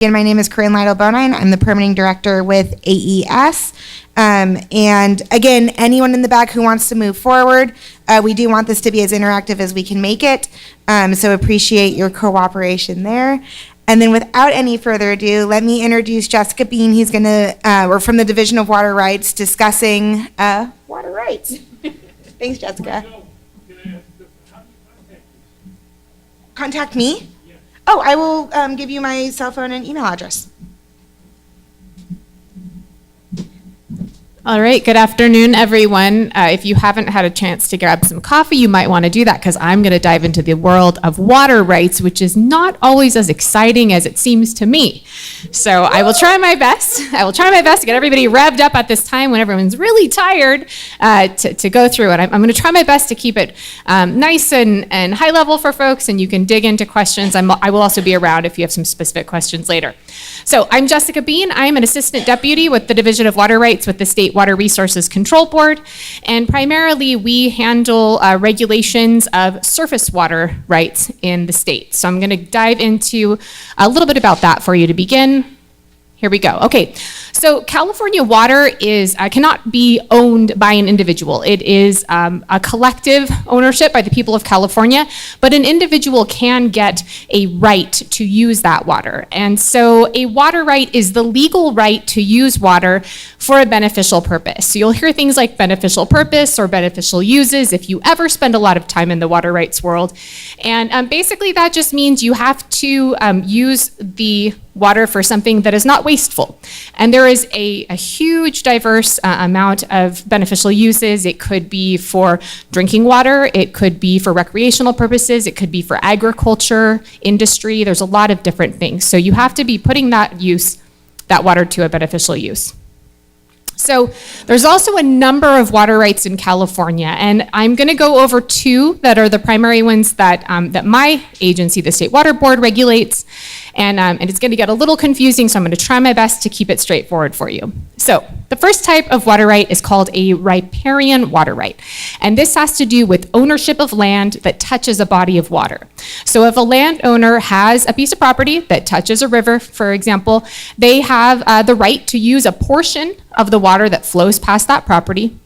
Again, my name is Corinne Lytle-Bonine. I'm the permitting director with AES. And again, anyone in the back who wants to move forward, we do want this to be as interactive as we can make it. So appreciate your cooperation there. And then without any further ado, let me introduce Jessica Bean. He's going to, we're from the Division of Water Rights, discussing water rights. Thanks, Jessica. Contact me? Oh, I will give you my cell phone and email address. All right, good afternoon, everyone. If you haven't had a chance to grab some coffee, you might want to do that because I'm going to dive into the world of water rights, which is not always as exciting as it seems to me. So I will try my best. I will try my best to get everybody revved up at this time when everyone's really tired to go through it. I'm going to try my best to keep it nice and high level for folks, and you can dig into questions. I will also be around if you have some specific questions later. So I'm Jessica Bean. I'm an assistant deputy with the Division of Water Rights with the State Water Resources Control Board, and primarily we handle regulations of surface water rights in the state. So I'm going to dive into a little bit about that for you to begin. Here we go. Okay, so California water is cannot be owned by an individual. It is a collective ownership by the people of California, but an individual can get a right to use that water. And so a water right is the legal right to use water for a beneficial purpose. So you'll hear things like beneficial purpose or beneficial uses if you ever spend a lot of time in the water rights world. And basically that just means you have to use the water for something that is not wasteful. And there is a huge diverse amount of beneficial uses. It could be for drinking water, it could be for recreational purposes, it could be for agriculture, industry. There's a lot of different things. So you have to be putting that water to a beneficial use. So there's also a number of water rights in California, and I'm going to go over two that are the primary ones that my agency, the State Water Board, regulates, and it's going to get a little confusing, so I'm going to try my best to keep it straightforward for you. So the first type of water right is called a riparian water right, and this has to do with ownership of land that touches a body of water. So if a landowner has a piece of property that touches a river, for example, they have the right to use a portion of the water that flows past that property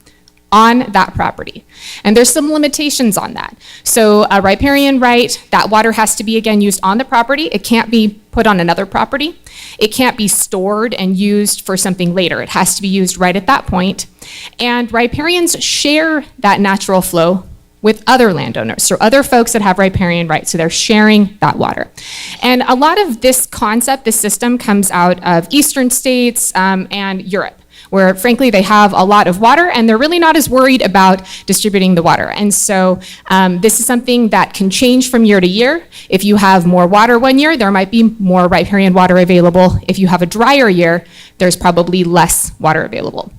on that property. And there's some limitations on that. So a riparian right, that water has to be, again, used on the property. It can't be put on another property. It can't be stored and used for something later. It has to be used right at that point. And riparians share that natural flow with other landowners, so other folks that have riparian rights, so they're sharing that water. And a lot of this concept, this system, comes out of eastern states and Europe, where frankly they have a lot of water and they're really not as worried about distributing the water. And so this is something that can change from year to year. If you have more water one year, there might be more riparian water available. If you have a drier year, there's probably less water available.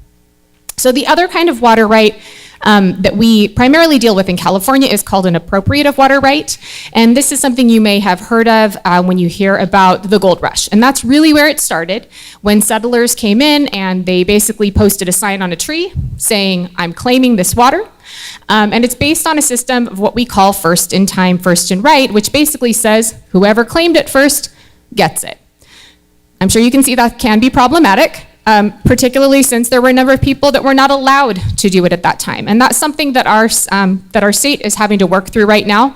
So the other kind of water right that we primarily deal with in California is called an appropriative water right. And this is something you may have heard of when you hear about the gold rush. And that's really where it started, when settlers came in and they basically posted a sign on a tree saying, "I'm claiming this water." And it's based on a system of what we call first in time, first in right, which basically says whoever claimed it first gets it. I'm sure you can see that can be problematic. Particularly since there were a number of people that were not allowed to do it at that time. And that's something that our state is having to work through right now.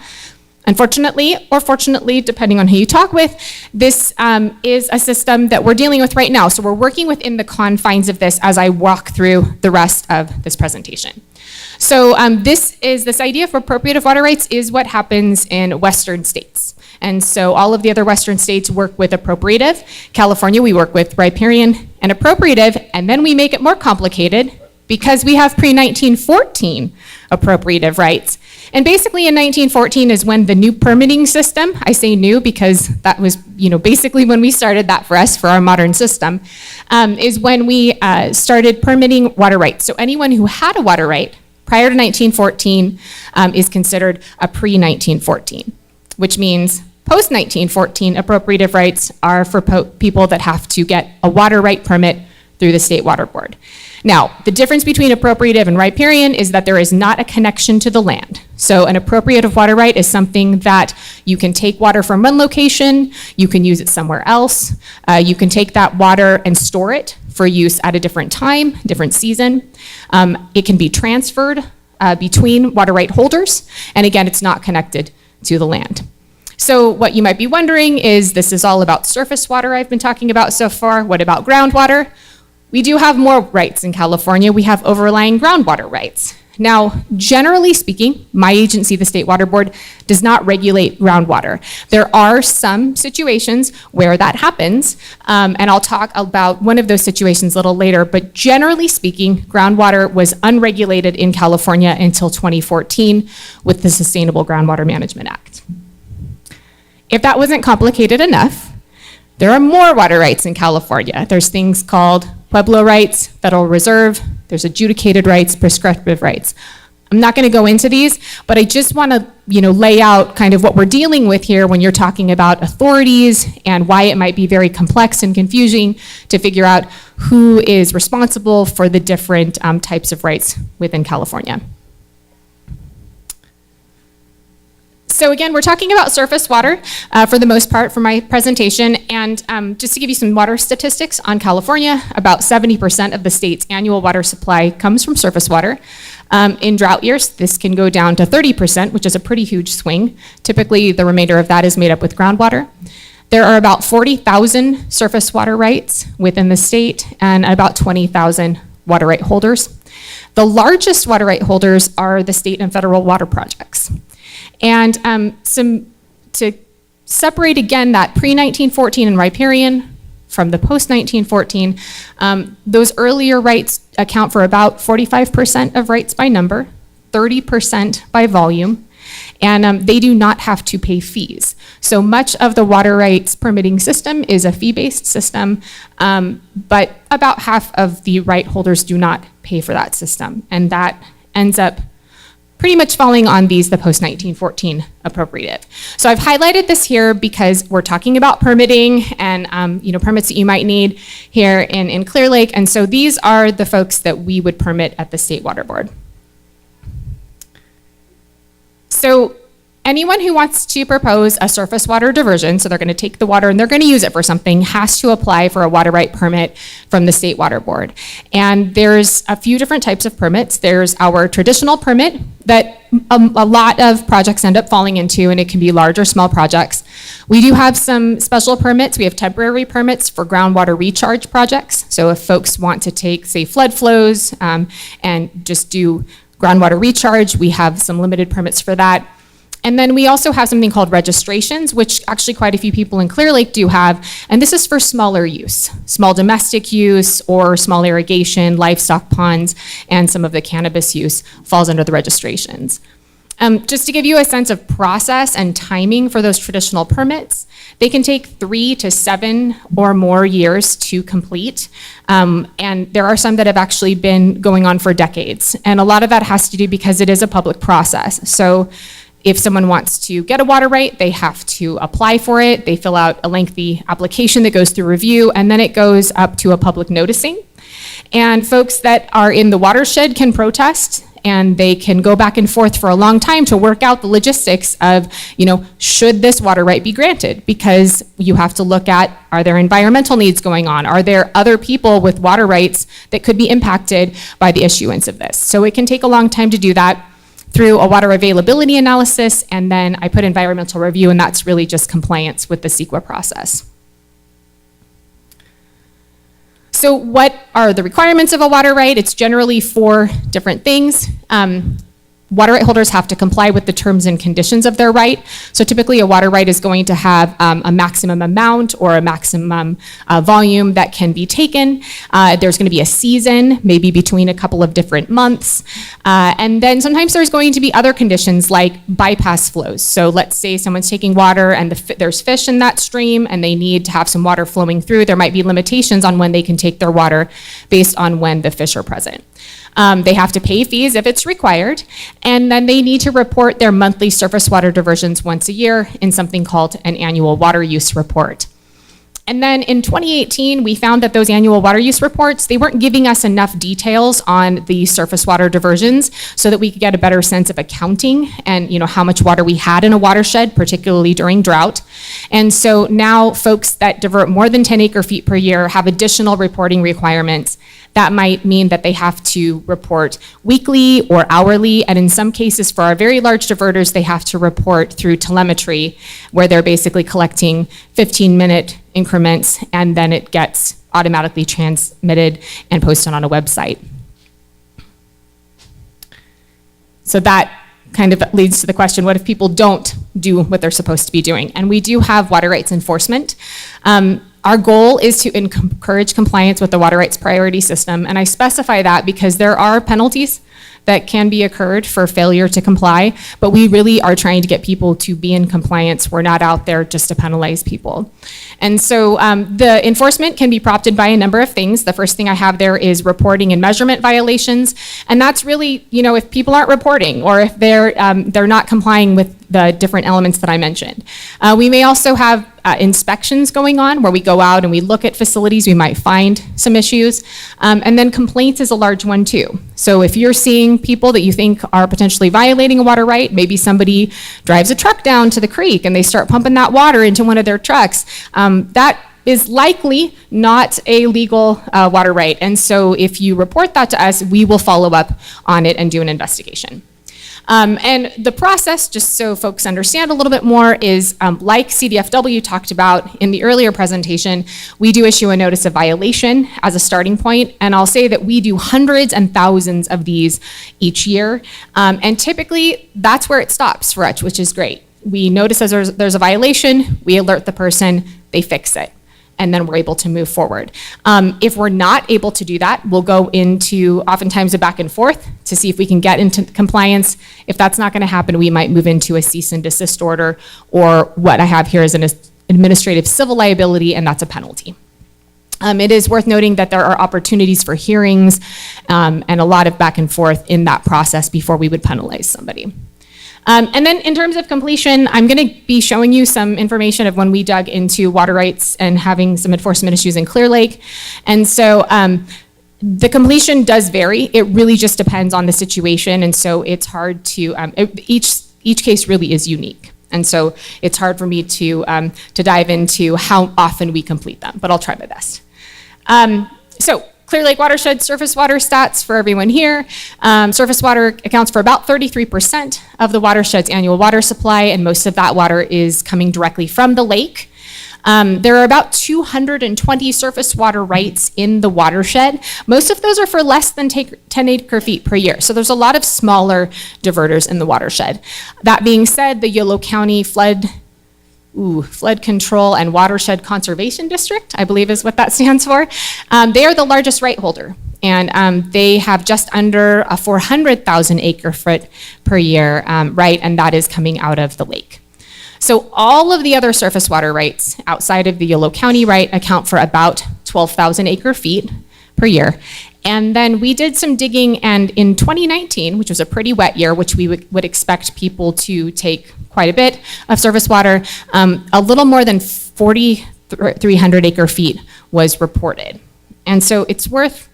Unfortunately, or fortunately, depending on who you talk with, this is a system that we're dealing with right now. So we're working within the confines of this as I walk through the rest of this presentation. So this idea of appropriative water rights is what happens in Western states. And so all of the other Western states work with appropriative. California, we work with riparian and appropriative, and then we make it more complicated because we have pre-1914 appropriative rights. And basically in 1914 is when the new permitting system, I say new because that was basically when we started that for us, for our modern system, is when we started permitting water rights. So anyone who had a water right prior to 1914 is considered a pre-1914, which means post-1914 appropriative rights are for people that have to get a water right permit through the State Water Board. Now, the difference between appropriative and riparian is that there is not a connection to the land. So an appropriative water right is something that you can take water from one location, you can use it somewhere else, you can take that water and store it for use at a different time, different season. It can be transferred between water right holders, and again, it's not connected to the land. So what you might be wondering is, this is all about surface water I've been talking about so far. What about groundwater? We do have more rights in California. We have overlying groundwater rights. Now, generally speaking, my agency, the State Water Board, does not regulate groundwater. There are some situations where that happens, and I'll talk about one of those situations a little later, but generally speaking, groundwater was unregulated in California until 2014 with the Sustainable Groundwater Management Act. If that wasn't complicated enough, there are more water rights in California. There's things called Pueblo rights, Federal Reserve, there's adjudicated rights, prescriptive rights. I'm not going to go into these, but I just want to, lay out kind of what we're dealing with here when you're talking about authorities and why it might be very complex and confusing to figure out who is responsible for the different types of rights within California. So again, we're talking about surface water for the most part for my presentation, and just to give you some water statistics on California, about 70% of the state's annual water supply comes from surface water. In drought years, this can go down to 30%, which is a pretty huge swing. Typically, the remainder of that is made up with groundwater. There are about 40,000 surface water rights within the state and about 20,000 water right holders. The largest water right holders are the state and federal water projects. And to separate again that pre-1914 and riparian from the post-1914, those earlier rights account for about 45% of rights by number, 30% by volume, and they do not have to pay fees. So much of the water rights permitting system is a fee-based system, but about half of the right holders do not pay for that system, and that ends up pretty much falling on the post-1914 appropriative. So I've highlighted this here because we're talking about permitting and permits that you might need here in Clear Lake, and so these are the folks that we would permit at the State Water Board. So anyone who wants to propose a surface water diversion, so they're going to take the water and they're going to use it for something, has to apply for a water right permit from the State Water Board. And there's a few different types of permits. There's our traditional permit that a lot of projects end up falling into, and it can be large or small projects. We do have some special permits. We have temporary permits for groundwater recharge projects. So if folks want to take, say, flood flows and just do groundwater recharge, we have some limited permits for that. And then we also have something called registrations, which actually quite a few people in Clear Lake do have, and this is for smaller use, small domestic use or small irrigation, livestock ponds, and some of the cannabis use falls under the registrations. Just to give you a sense of process and timing for those traditional permits, they can take 3 to 7 or more years to complete, and there are some that have actually been going on for decades, and a lot of that has to do because it is a public process. So if someone wants to get a water right, they have to apply for it. They fill out a lengthy application that goes through review, and then it goes up to a public noticing. And folks that are in the watershed can protest, and they can go back and forth for a long time to work out the logistics of, should this water right be granted? Because you have to look at, are there environmental needs going on? Are there other people with water rights that could be impacted by the issuance of this? So it can take a long time to do that through a water availability analysis, and then I put environmental review, and that's really just compliance with the CEQA process. So what are the requirements of a water right? It's generally 4 different things. Water right holders have to comply with the terms and conditions of their right. So typically a water right is going to have a maximum amount or a maximum volume that can be taken. There's going to be a season, maybe between a couple of different months. And then sometimes there's going to be other conditions like bypass flows. So let's say someone's taking water and there's fish in that stream and they need to have some water flowing through. There might be limitations on when they can take their water based on when the fish are present. They have to pay fees if it's required, and then they need to report their monthly surface water diversions once a year in something called an annual water use report. And then in 2018, we found that those annual water use reports, they weren't giving us enough details on the surface water diversions so that we could get a better sense of accounting and how much water we had in a watershed, particularly during drought. And so now folks that divert more than 10 acre feet per year have additional reporting requirements. That might mean that they have to report weekly or hourly, and in some cases for our very large diverters, they have to report through telemetry, where they're basically collecting 15-minute increments, and then it gets automatically transmitted and posted on a website. So that kind of leads to the question, what if people don't do what they're supposed to be doing? And we do have water rights enforcement. Our goal is to encourage compliance with the water rights priority system, and I specify that because there are penalties that can be incurred for failure to comply, but we really are trying to get people to be in compliance. We're not out there just to penalize people. And so the enforcement can be prompted by a number of things. The first thing I have there is reporting and measurement violations, and that's really, if people aren't reporting or if they're not complying with the different elements that I mentioned. We may also have inspections going on where we go out and we look at facilities, we might find some issues. And then complaints is a large one too. So if you're seeing people that you think are potentially violating a water right, maybe somebody drives a truck down to the creek and they start pumping that water into one of their trucks, that is likely not a legal water right. And so if you report that to us, we will follow up on it and do an investigation. And the process, just so folks understand a little bit more, is like CDFW talked about in the earlier presentation, we do issue a notice of violation as a starting point, and I'll say that we do hundreds and thousands of these each year, and typically that's where it stops for us, which is great. We notice there's a violation, we alert the person, they fix it, and then we're able to move forward. If we're not able to do that, we'll go into oftentimes a back and forth to see if we can get into compliance. If that's not gonna happen, we might move into a cease and desist order, or what I have here is an administrative civil liability, and that's a penalty. It is worth noting that there are opportunities for hearings and a lot of back and forth in that process before we would penalize somebody. And then in terms of completion, I'm going to be showing you some information of when we dug into water rights and having some enforcement issues in Clear Lake. And so the completion does vary. It really just depends on the situation. And so it's hard to, each case really is unique. And so it's hard for me to dive into how often we complete them, but I'll try my best. So Clear Lake watershed surface water stats for everyone here. Surface water accounts for about 33% of the watershed's annual water supply, and most of that water is coming directly from the lake. There are about 220 surface water rights in the watershed. Most of those are for less than 10 acre feet per year. So there's a lot of smaller diverters in the watershed. That being said, the Yolo County Flood Control and Watershed Conservation District, I believe is what that stands for. They are the largest right holder, and they have just under a 400,000 acre foot per year right, and that is coming out of the lake. So all of the other surface water rights outside of the Yolo County right account for about 12,000 acre feet per year. And then we did some digging, and in 2019, which was a pretty wet year, which we would expect people to take quite a bit of surface water, a little more than 4,300 acre feet was reported. And so it's worth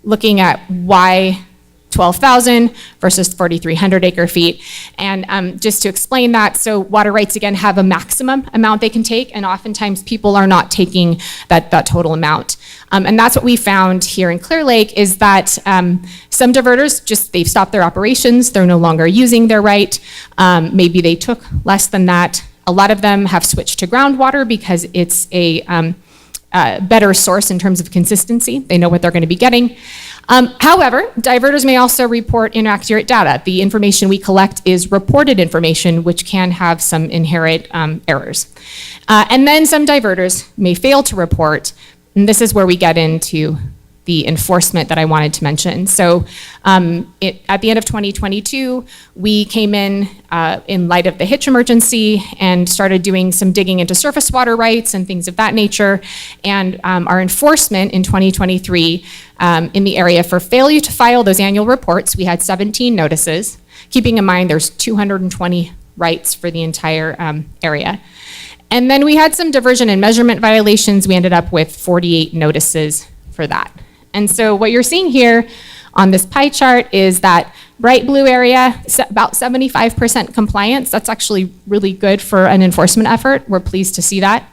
looking at why 12,000 versus 4,300 acre feet. And just to explain that, so water rights, again, have a maximum amount they can take, and oftentimes people are not taking that total amount. And that's what we found here in Clear Lake, is that some diverters, they've stopped their operations, they're no longer using their right. Maybe they took less than that. A lot of them have switched to groundwater because it's a better source in terms of consistency. They know what they're going to be getting. However, diverters may also report inaccurate data. The information we collect is reported information, which can have some inherent errors. And then some diverters may fail to report, and this is where we get into the enforcement that I wanted to mention. So at the end of 2022, we came in light of the Hitch emergency and started doing some digging into surface water rights and things of that nature. And our enforcement in 2023 in the area for failure to file those annual reports, we had 17 notices, keeping in mind there's 220 rights for the entire area. And then we had some diversion and measurement violations. We ended up with 48 notices for that. And so what you're seeing here on this pie chart is that bright blue area, about 75% compliance. That's actually really good for an enforcement effort. We're pleased to see that.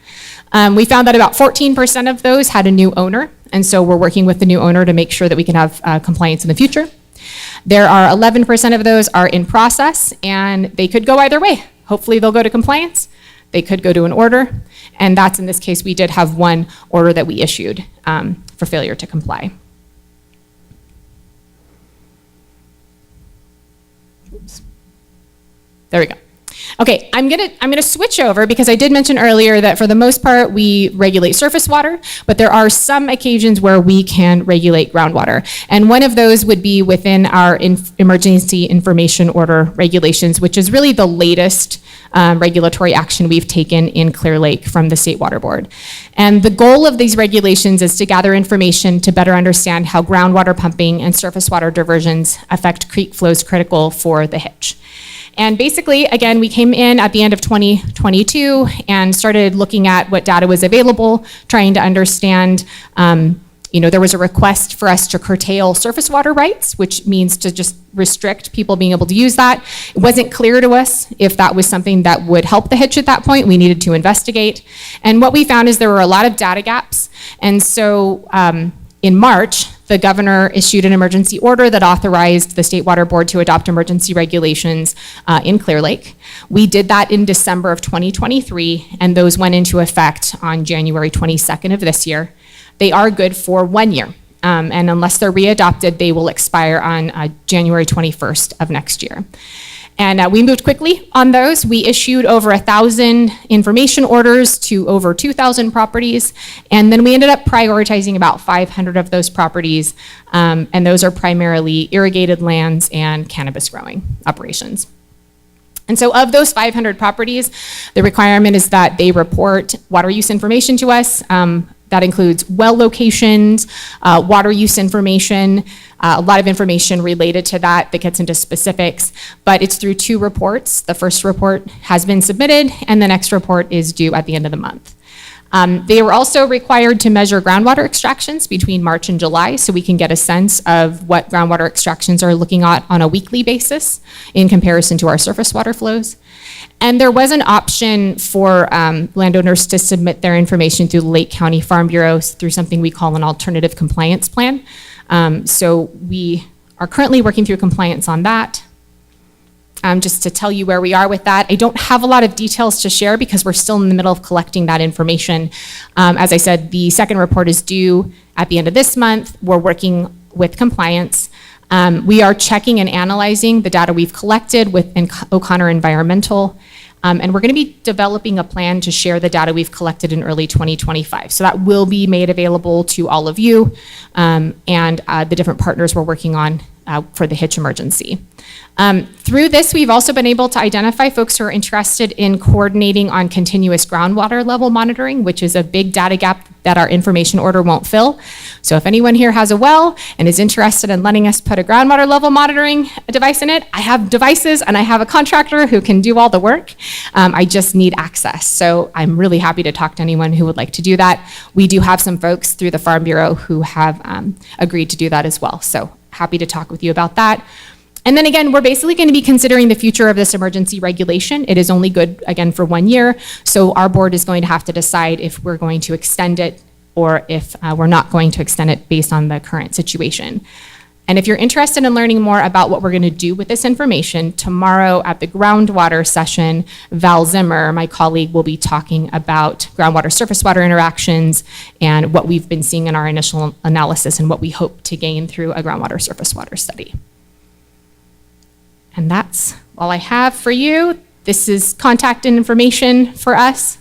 We found that about 14% of those had a new owner, and so we're working with the new owner to make sure that we can have compliance in the future. There are 11% of those are in process, and they could go either way. Hopefully they'll go to compliance. They could go to an order, and that's, in this case, we did have one order that we issued for failure to comply. Oops. There we go. Okay, I'm gonna switch over because I did mention earlier that for the most part we regulate surface water, but there are some occasions where we can regulate groundwater. And one of those would be within our emergency information order regulations, which is really the latest regulatory action we've taken in Clear Lake from the State Water Board. And the goal of these regulations is to gather information to better understand how groundwater pumping and surface water diversions affect creek flows critical for the hitch. And basically, again, we came in at the end of 2022 and started looking at what data was available, trying to understand, there was a request for us to curtail surface water rights, which means to just restrict people being able to use that. It wasn't clear to us if that was something that would help the hitch at that point. We needed to investigate. And what we found is there were a lot of data gaps. And so in March, the governor issued an emergency order that authorized the State Water Board to adopt emergency regulations in Clear Lake. We did that in December of 2023, and those went into effect on January 22nd of this year. They are good for 1 year, and unless they're readopted, they will expire on January 21st of next year. And we moved quickly on those. We issued over 1,000 information orders to over 2,000 properties, and then we ended up prioritizing about 500 of those properties, and those are primarily irrigated lands and cannabis growing operations. And so of those 500 properties, the requirement is that they report water use information to us. That includes well locations, water use information, a lot of information related to that gets into specifics, but it's through 2 reports. The first report has been submitted, and the next report is due at the end of the month. They were also required to measure groundwater extractions between March and July, so we can get a sense of what groundwater extractions are looking at on a weekly basis in comparison to our surface water flows. And there was an option for landowners to submit their information through the Lake County Farm Bureau through something we call an alternative compliance plan. So we are currently working through compliance on that. Just to tell you where we are with that. I don't have a lot of details to share because we're still in the middle of collecting that information. As I said, the second report is due at the end of this month. We're working with compliance. We are checking and analyzing the data we've collected with O'Connor Environmental, and we're going to be developing a plan to share the data we've collected in early 2025. So that will be made available to all of you and the different partners we're working on for the hitch emergency. Through this, we've also been able to identify folks who are interested in coordinating on continuous groundwater level monitoring, which is a big data gap that our information order won't fill. So if anyone here has a well and is interested in letting us put a groundwater level monitoring device in it, I have devices and I have a contractor who can do all the work. I just need access. So I'm really happy to talk to anyone who would like to do that. We do have some folks through the Farm Bureau who have agreed to do that as well. So happy to talk with you about that. And then again, we're basically going to be considering the future of this emergency regulation. It is only good, again, for 1 year. So our board is going to have to decide if we're going to extend it or if we're not going to extend it based on the current situation. And if you're interested in learning more about what we're going to do with this information, tomorrow at the groundwater session, Val Zimmer, my colleague, will be talking about groundwater surface water interactions and what we've been seeing in our initial analysis and what we hope to gain through a groundwater surface water study. And that's all I have for you. This is contact information for us,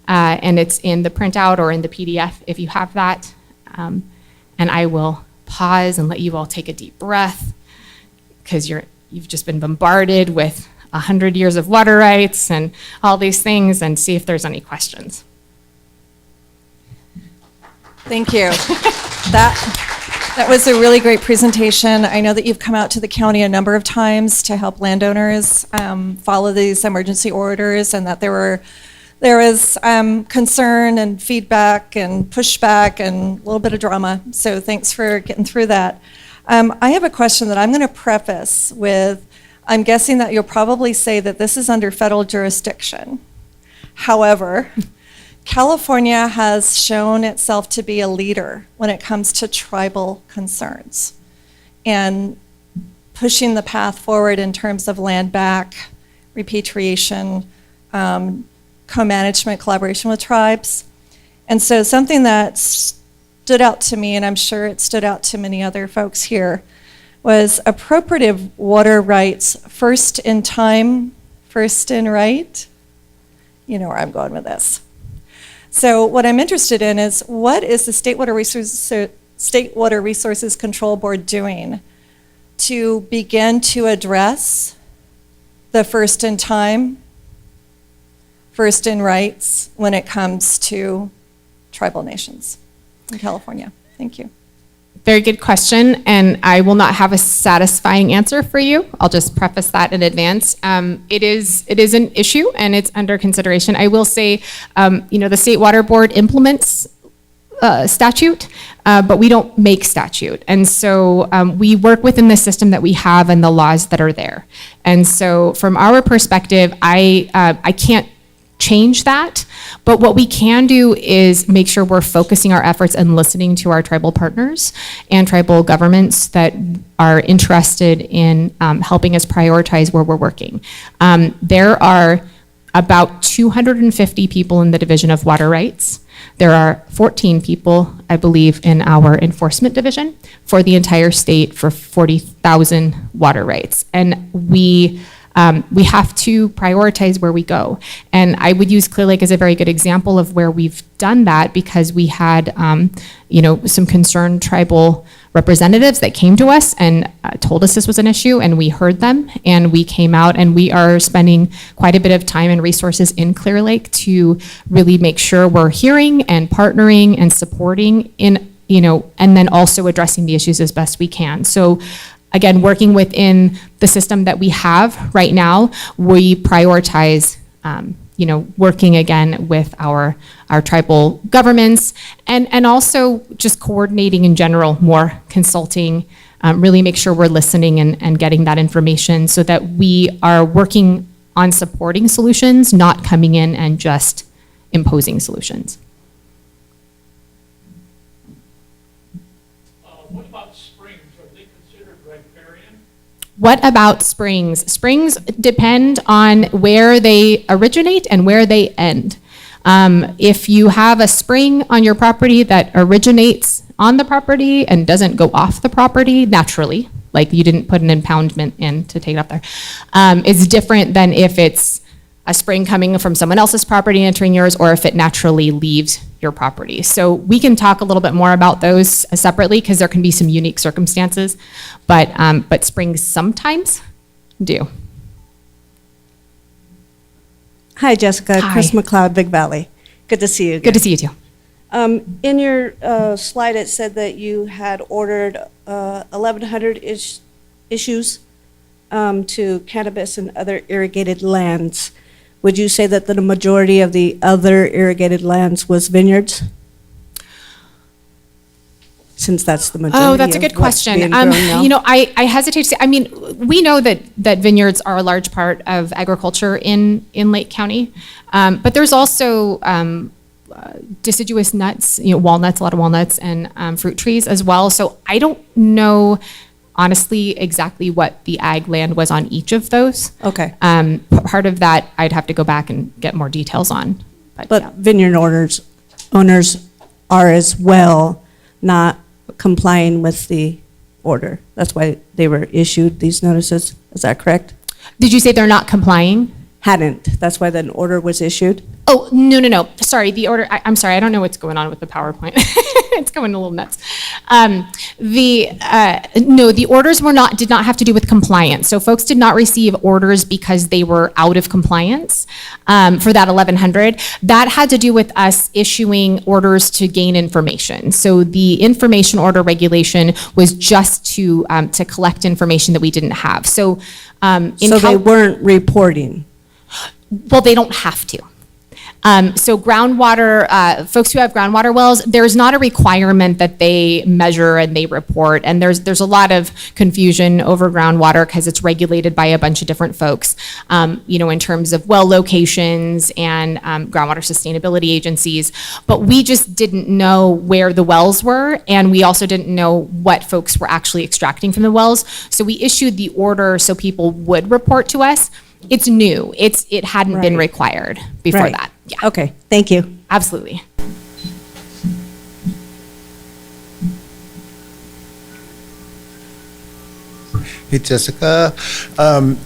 and it's in the printout or in the PDF if you have that. And I will pause and let you all take a deep breath because you've just been bombarded with 100 years of water rights and all these things, and see if there's any questions. Thank you. That was a really great presentation. I know that you've come out to the county a number of times to help landowners follow these emergency orders, and that there were there was concern and feedback and pushback and a little bit of drama. So thanks for getting through that. I have a question that I'm going to preface with, I'm guessing that you'll probably say that this is under federal jurisdiction. However, California has shown itself to be a leader when it comes to tribal concerns and pushing the path forward in terms of land back, repatriation, co-management, collaboration with tribes. And so something that stood out to me, and I'm sure it stood out to many other folks here, was appropriative water rights, first in time, first in right. You know where I'm going with this. So what I'm interested in is, what is the State Water Resources Control Board doing to begin to address the first in time, first in rights when it comes to tribal nations in California? Thank you. Very good question, and I will not have a satisfying answer for you. I'll just preface that in advance. It is an issue, and it's under consideration. I will say, the State Water Board implements statute, but we don't make statute. And so we work within the system that we have and the laws that are there. And so from our perspective, I can't change that, but what we can do is make sure we're focusing our efforts and listening to our tribal partners and tribal governments that are interested in helping us prioritize where we're working. There are about 250 people in the Division of Water Rights. There are 14 people, I believe, in our enforcement division for the entire state for 40,000 water rights. And we have to prioritize where we go. And I would use Clear Lake as a very good example of where we've done that, because we had, some concerned tribal representatives that came to us and told us this was an issue, and we heard them, and we came out, and we are spending quite a bit of time and resources in Clear Lake to really make sure we're hearing and partnering and supporting in, and then also addressing the issues as best we can. So again, working within the system that we have right now, we prioritize, working again with our tribal governments, and also just coordinating in general, more consulting, really make sure we're listening and getting that information so that we are working on supporting solutions, not coming in and just imposing solutions. What about springs? Are they considered riparian? What about springs? Springs depend on where they originate and where they end. If you have a spring on your property that originates on the property and doesn't go off the property naturally, like you didn't put an impoundment in to take it up there, it's different than if it's a spring coming from someone else's property entering yours, or if it naturally leaves your property. So we can talk a little bit more about those separately, because there can be some unique circumstances, but springs sometimes do. Hi, Jessica. Hi. Chris McLeod, Big Valley. Good to see you again. Good to see you too. In your slide, it said that you had ordered 1,100 issues to cannabis and other irrigated lands. Would you say that the majority of the other irrigated lands was vineyards? Since that's the majority. Oh, that's a good of what's question. being grown now. I hesitate to say, we know that vineyards are a large part of agriculture in Lake County, but there's also deciduous nuts, walnuts, a lot of walnuts, and fruit trees as well. So I don't know, honestly, exactly what the ag land was on each of those. Okay. Part of that I'd have to go back and get more details on. But yeah. vineyard owners are as well not complying with the order. That's why they were issued these notices. Is that correct? Did you say they're not complying? Hadn't. That's why the order was issued. Oh, no. Sorry, the order, I'm sorry, I don't know what's going on with the PowerPoint. It's going a little nuts. The orders did not have to do with compliance. So folks did not receive orders because they were out of compliance for that 1,100. That had to do with us issuing orders to gain information. So the information order regulation was just to collect information that we didn't have. So So they weren't reporting. well, they don't have to. So groundwater, folks who have groundwater wells, there's not a requirement that they measure and they report. And there's a lot of confusion over groundwater because it's regulated by a bunch of different folks, in terms of well locations and groundwater sustainability agencies. But we just didn't know where the wells were, and we also didn't know what folks were actually extracting from the wells. So we issued the order so people would report to us. It's new. It hadn't been Right. required before Right. that. Yeah, Okay, thank you. absolutely. Hey, Jessica.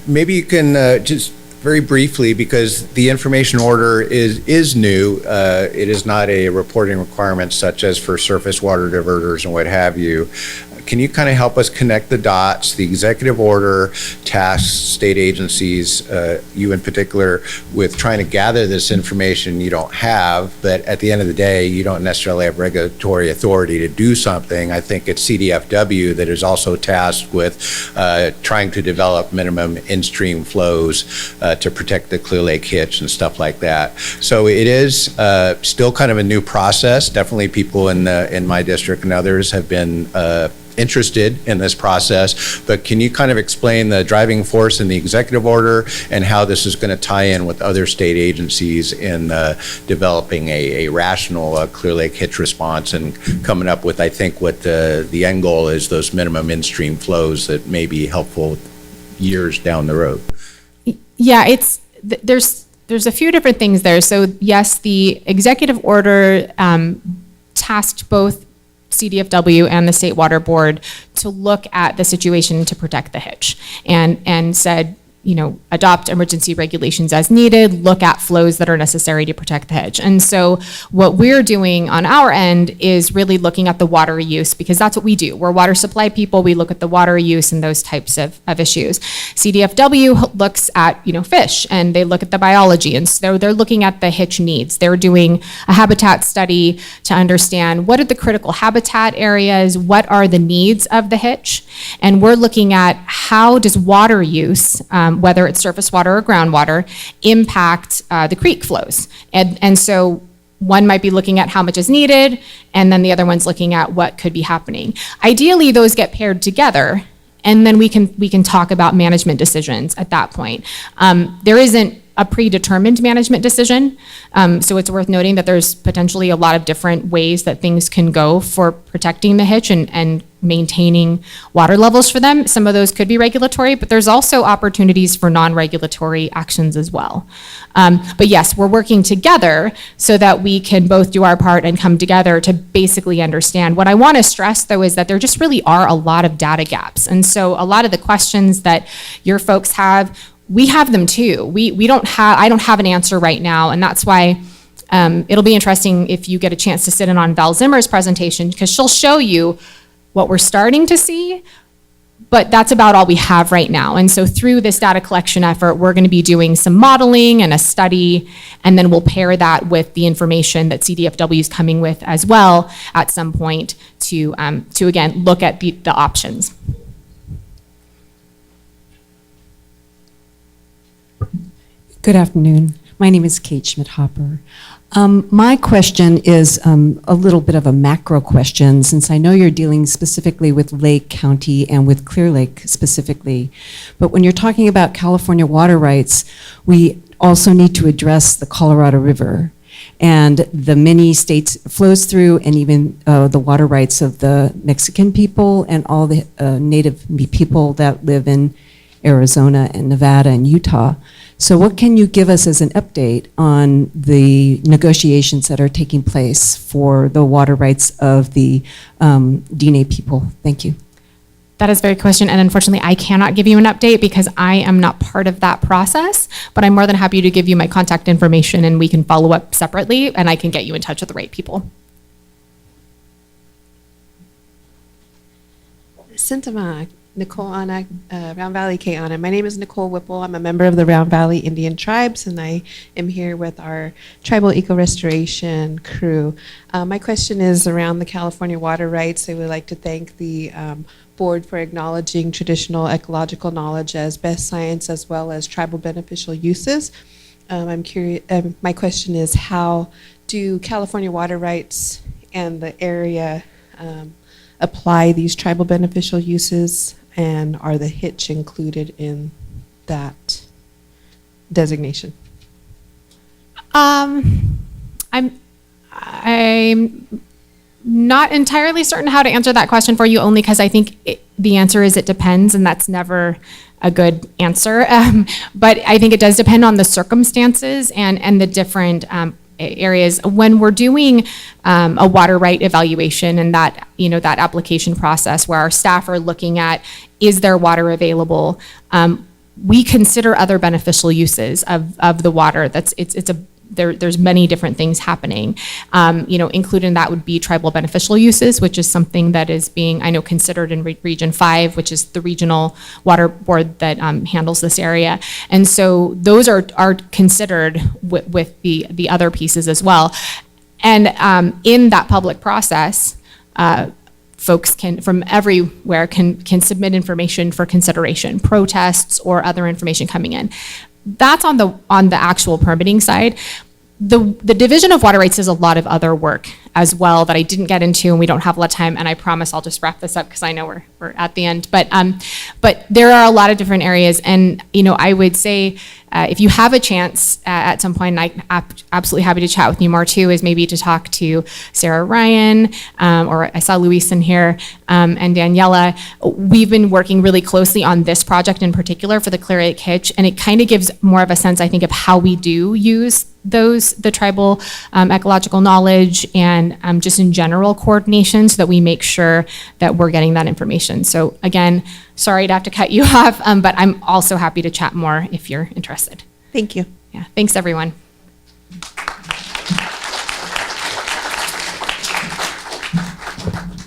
Maybe you can just very briefly, because the information order is new. It is not a reporting requirement such as for surface water diverters and what have you. Can you kind of help us connect the dots, the executive order, tasks, state agencies, you in particular, with trying to gather this information you don't have, but at the end of the day, you don't necessarily have regulatory authority to do something. I think it's CDFW that is also tasked with trying to develop minimum in-stream flows to protect the Clear Lake hitch and stuff like that. So it is still kind of a new process. Definitely people in my district and others have been interested in this process, but can you kind of explain the driving force in the executive order and how this is going to tie in with other state agencies in developing a rational Clear Lake hitch response and coming up with, I think, what the end goal is, those minimum in-stream flows that may be helpful years down the road? Yeah, there's a few different things there. So yes, the executive order tasked both CDFW and the State Water Board to look at the situation to protect the hitch, and said, adopt emergency regulations as needed, look at flows that are necessary to protect the hitch. And so what we're doing on our end is really looking at the water use, because that's what we do. We're water supply people. We look at the water use and those types of issues. CDFW looks at, fish, and they look at the biology. And so they're looking at the hitch needs. They're doing a habitat study to understand what are the critical habitat areas, what are the needs of the hitch. And we're looking at how does water use, whether it's surface water or groundwater, impact the creek flows. And so one might be looking at how much is needed, and then the other one's looking at what could be happening. Ideally, those get paired together, and then we can talk about management decisions at that point. There isn't a predetermined management decision, so it's worth noting that there's potentially a lot of different ways that things can go for protecting the hitch and maintaining water levels for them. Some of those could be regulatory, but there's also opportunities for non-regulatory actions as well. But yes, we're working together so that we can both do our part and come together to basically understand. What I want to stress, though, is that there just really are a lot of data gaps. And so a lot of the questions that your folks have, we have them too. I don't have an answer right now, and that's why it'll be interesting if you get a chance to sit in on Val Zimmer's presentation, because she'll show you what we're starting to see, but that's about all we have right now. And so through this data collection effort, we're going to be doing some modeling and a study, and then we'll pair that with the information that CDFW is coming with as well at some point to again, look at the options. Good afternoon. My name is Kate Schmidt-Hopper. My question is a little bit of a macro question, since I know you're dealing specifically with Lake County and with Clear Lake specifically. But when you're talking about California water rights, we also need to address the Colorado River and the many states it flows through, and even the water rights of the Mexican people and all the native people that live in Arizona and Nevada and Utah. So what can you give us as an update on the negotiations that are taking place for the water rights of the Diné people? Thank you. That is a very good question, and unfortunately, I cannot give you an update because I am not part of that process, but I'm more than happy to give you my contact information, and we can follow up separately, and I can get you in touch with the right people. Sintama, Nicole Anna, Round Valley K Anna. My name is Nicole Whipple. I'm a member of the Round Valley Indian Tribes, and I am here with our Tribal Eco Restoration crew. My question is around the California water rights. I would like to thank the board for acknowledging traditional ecological knowledge as best science as well as tribal beneficial uses. I'm curious, my question is, how do California water rights and the area apply these tribal beneficial uses, and are the hitch included in that designation? I'm not entirely certain how to answer that question for you, only because I think the answer is it depends, and that's never a good answer. But I think it does depend on the circumstances and the different areas. When we're doing a water right evaluation and that, that application process where our staff are looking at, is there water available? We consider other beneficial uses of the water. There's many different things happening. Included in that would be tribal beneficial uses, which is something that is being, I know, considered in Region 5, which is the regional water board that handles this area. And so those are considered with the other pieces as well. And in that public process, folks from everywhere can submit information for consideration, protests or other information coming in. That's on the actual permitting side. The Division of Water Rights does a lot of other work as well that I didn't get into, and we don't have a lot of time, and I promise I'll just wrap this up because I know we're at the end. But there are a lot of different areas, and I would say if you have a chance at some point, and I'm absolutely happy to chat with you more too, is maybe to talk to Sarah Ryan, or I saw Luis in here, and Daniela. We've been working really closely on this project in particular for the Clear Lake Hitch, and it kind of gives more of a sense, I think, of how we do use the tribal ecological knowledge and just in general coordination, so that we make sure that we're getting that information. So again, sorry to have to cut you off, but I'm also happy to chat more if you're interested. Thank you. Yeah, thanks everyone.